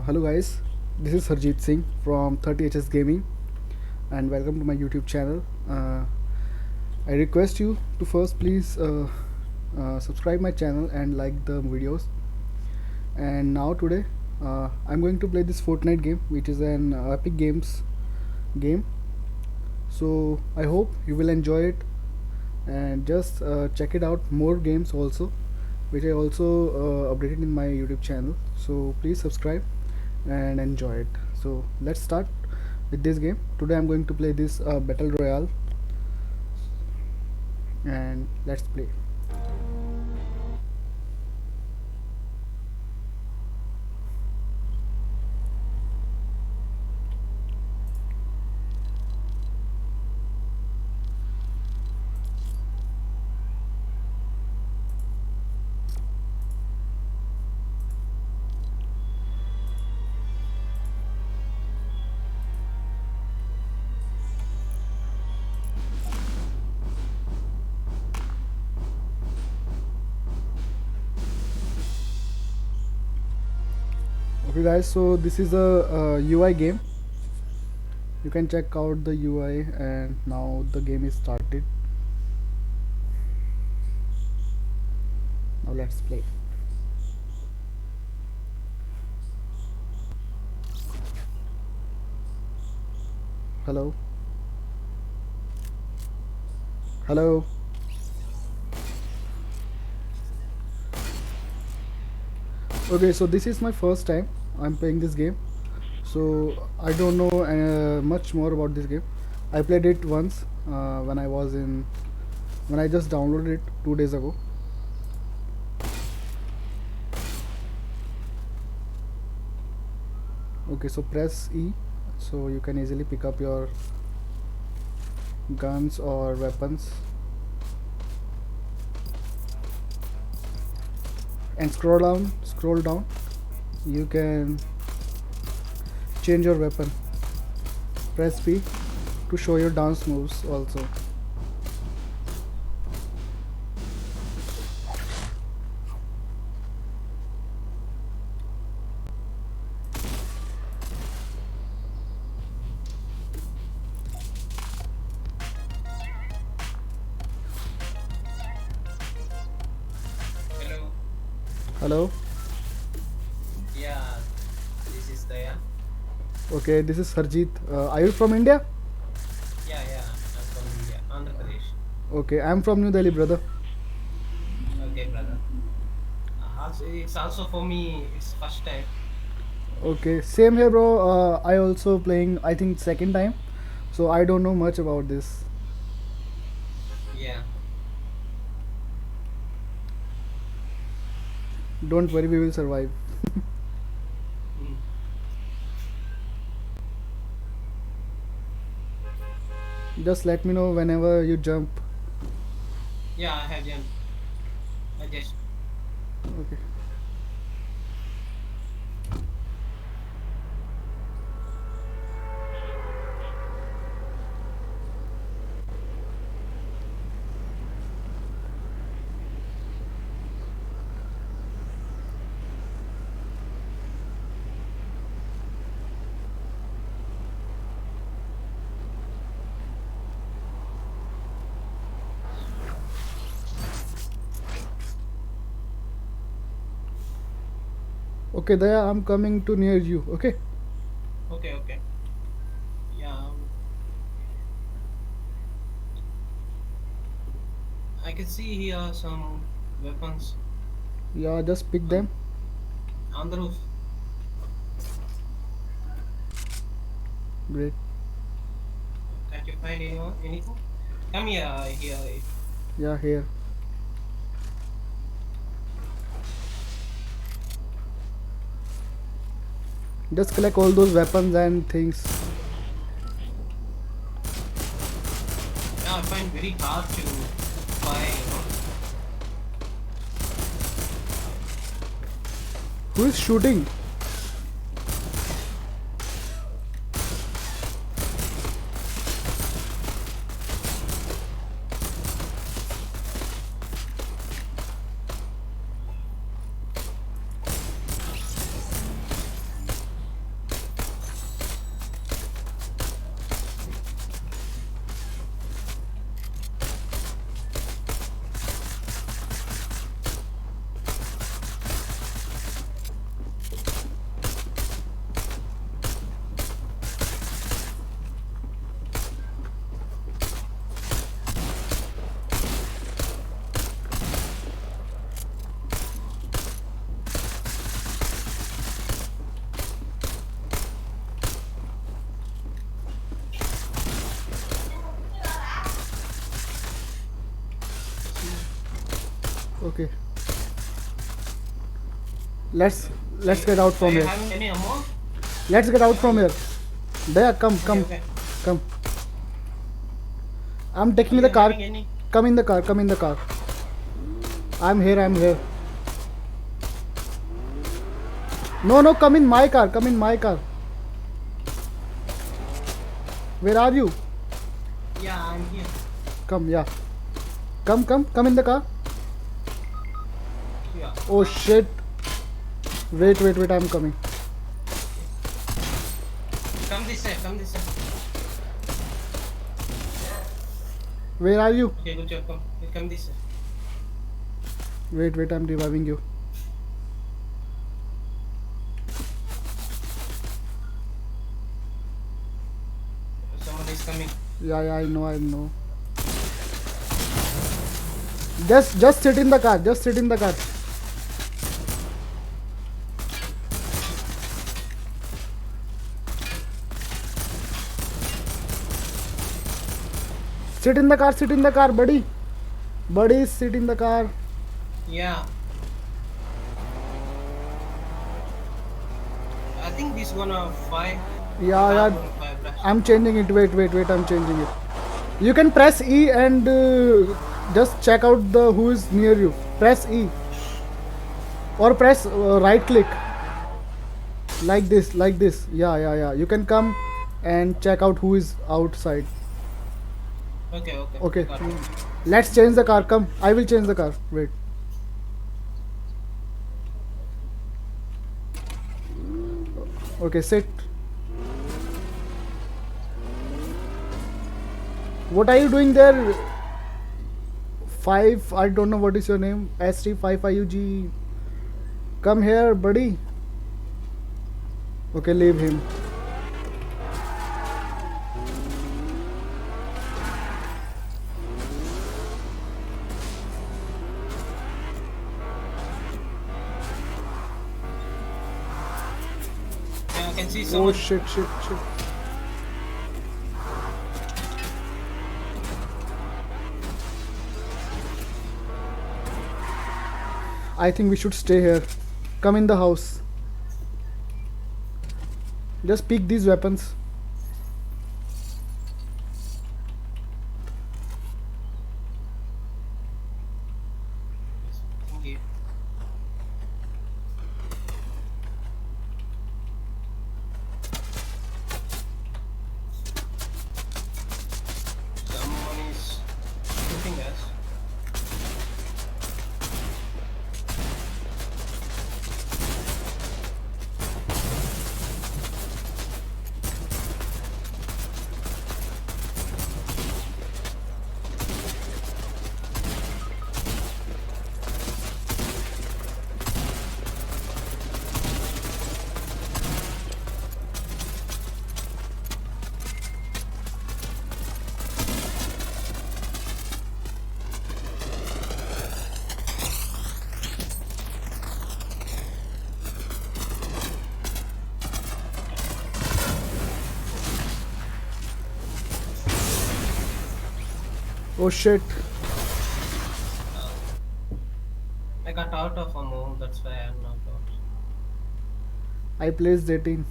Hello guys, this is Harjeet Singh from 30HS Gaming and welcome to my YouTube channel. I request you to first please subscribe my channel and like the videos. And now today I'm going to play this Fortnite game, which is an Epic Games game. So I hope you will enjoy it and just check it out. More games also, which I also updated in my YouTube channel. So please subscribe and enjoy it. So let's start with this game. Today I'm going to play this battle royale, and let's play. Okay guys, so this is a UI game. You can check out the UI, and now the game is started. Now let's play. Hello. Hello. Okay, so this is my first time I'm playing this game, so I don't know much more about this game. I played it once when I just downloaded it 2 days ago. Okay, so press E so you can easily pick up your guns or weapons, and scroll down, you can change your weapon. Press P to show your dance moves also. Hello. Hello. Yeah, this is Daya. Okay, this is Harjeet. Are you from India? Yeah, I'm from India, Andhra Pradesh. Okay, I'm from New Delhi, brother. Okay, brother. Also, it's also for me. It's first time. Okay, same here, bro. I also playing, I think, second time, so I don't know much about this. Yeah. Don't worry, we will survive. Mm. Just let me know whenever you jump. Yeah, I have done. I just. Okay. Okay, Daya, I'm coming to near you. Okay. Okay. Yeah. I can see here some weapons Yeah, just pick on them. on the roof. Great. Can't you find anything? Come here. Yeah, here. Just collect all those weapons and things. Yeah, I find very hard to find. Who is shooting? Okay. Let's get out Are from you here. having any ammo? Let's get out from here. Daya, come, Okay, come, okay. come. I'm Are taking you the car. having any? Come in the car. Come in the car. I'm here. I'm here. No, no. Come in my car. Come in my car. Where are you? Yeah, I'm here. Come, yeah. Come, come, come in the car. Yeah. Oh shit. Wait, wait, wait. I'm coming. Come this side. Come this side. Where are you? Okay, good job. Come. Come this side. Wait, wait. I'm reviving you. Someone is coming. Yeah, yeah. I know. I know. Just sit in the car. Just sit in the car. Sit in the car. Sit in the car, buddy. Buddy, sit in the car. Yeah. I think this gonna fire. Yeah, yeah. Gonna fire blast. I'm changing it. Wait, wait, wait. I'm changing it. You can press E and just check out the who is near you. Press E or press right click like this, like this. Yeah, yeah, yeah. You can come and check out who is outside. Okay, okay. Okay. Got it. Let's change the car. Come. I will change the car. Wait. Okay, sit. What are you doing there? Five. I don't know what is your name. ST55UG. Come here, buddy. Okay, leave him. Yeah, I can see Oh someone. shit, shit, shit. I think we should stay here. Come in the house. Just pick these weapons. Okay. Someone is shooting us. Oh shit. I got out of ammo, that's why I'm knocked out. I placed 18.